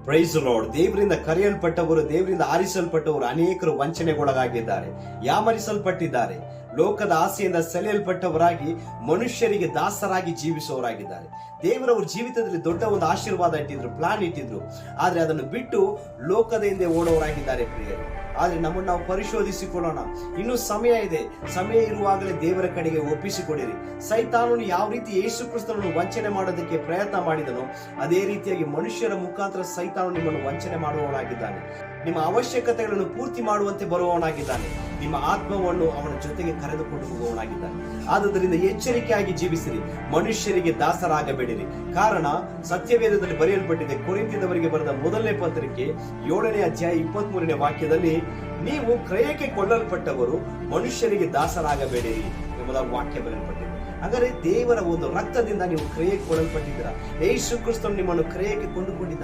Price lord. ದೇವರಿಂದ ಕರೆಯಲ್ಪಟ್ಟವರು, ದೇವರಿಂದ ಆರಿಸಲ್ಪಟ್ಟವರು ಅನೇಕರು ವಂಚನೆಗೊಳಗಾಗಿದ್ದಾರೆ, ಯಾಮರಿಸಲ್ಪಟ್ಟಿದ್ದಾರೆ, ಲೋಕದ ಆಸೆಯಿಂದ ಸೆಳೆಯಲ್ಪಟ್ಟವರಾಗಿ ಮನುಷ್ಯರಿಗೆ ದಾಸರಾಗಿ ಜೀವಿಸುವವರಾಗಿದ್ದಾರೆ. ದೇವರವ್ರ ಜೀವಿತದಲ್ಲಿ ದೊಡ್ಡ ಒಂದು ಆಶೀರ್ವಾದ ಇಟ್ಟಿದ್ರು, ಪ್ಲಾನ್ ಇಟ್ಟಿದ್ರು, ಆದ್ರೆ ಅದನ್ನು ಬಿಟ್ಟು ಲೋಕದ ಹಿಂದೆ ಓಡೋರಾಗಿದ್ದಾರೆ ಪ್ರಿಯರೇ. ಆದ್ರೆ ನಮ್ಮನ್ನು ನಾವು ಪರಿಶೋಧಿಸಿಕೊಳ್ಳೋಣ. ಇನ್ನೂ ಸಮಯ ಇದೆ. ಸಮಯ ಇರುವಾಗಲೇ ದೇವರ ಕಡೆಗೆ ಒಪ್ಪಿಸಿಕೊಡಿರಿ. ಸೈತಾನನು ಯಾವ ರೀತಿ ಯೇಸು ಕ್ರಿಸ್ತನನ್ನು ವಂಚನೆ ಮಾಡೋದಕ್ಕೆ ಪ್ರಯತ್ನ ಮಾಡಿದನೋ ಅದೇ ರೀತಿಯಾಗಿ ಮನುಷ್ಯರ ಮುಖಾಂತರ ಸೈತಾನನು ನಿಮ್ಮನ್ನು ವಂಚನೆ ಮಾಡುವವನಾಗಿದ್ದಾನೆ. ನಿಮ್ಮ ಅವಶ್ಯಕತೆಗಳನ್ನು ಪೂರ್ತಿ ಮಾಡುವಂತೆ ಬರುವವನಾಗಿದ್ದಾನೆ. ನಿಮ್ಮ ಆತ್ಮವನ್ನು ಅವನ ಜೊತೆಗೆ ಕರೆದುಕೊಂಡು ಹೋಗುವವನಾಗಿದ್ದಾನೆ. ಆದುದರಿಂದ ಎಚ್ಚರಿಕೆಯಾಗಿ ಜೀವಿಸಿರಿ, ಮನುಷ್ಯರಿಗೆ ದಾಸರಾಗಬೇಡಿರಿ. ಕಾರಣ ಸತ್ಯವೇದದಲ್ಲಿ ಬರೆಯಲ್ಪಟ್ಟಿದೆ. ಕೊರಿಂಥದವರಿಗೆ ಬರೆದ ಮೊದಲನೇ ಪತ್ರಿಕೆ 7ನೇ ಅಧ್ಯಾಯ 23ನೇ ವಾಕ್ಯದಲ್ಲಿ, ನೀವು ಕ್ರಯಕ್ಕೆ ಕೊಳ್ಳಲ್ಪಟ್ಟವರು, ಮನುಷ್ಯರಿಗೆ ದಾಸರಾಗಬೇಡಿರಿ ಎಂಬುದಾಗಿ ವಾಕ್ಯ ಬರೆಯಲ್ಪಟ್ಟಿದೆ. ಹಾಗಾದರೆ ದೇವರ ಒಂದು ರಕ್ತದಿಂದ ನೀವು ಕ್ರಯಕ್ಕೆ ಕೊಳ್ಳಲ್ಪಟ್ಟಿದ್ದೀರಾ. ಯೇಸು ಕ್ರಿಸ್ತನು ನಿಮ್ಮನ್ನು ಕ್ರಯಕ್ಕೆ ಕೊಂಡುಕೊಂಡಿದ್ದಾರೆ.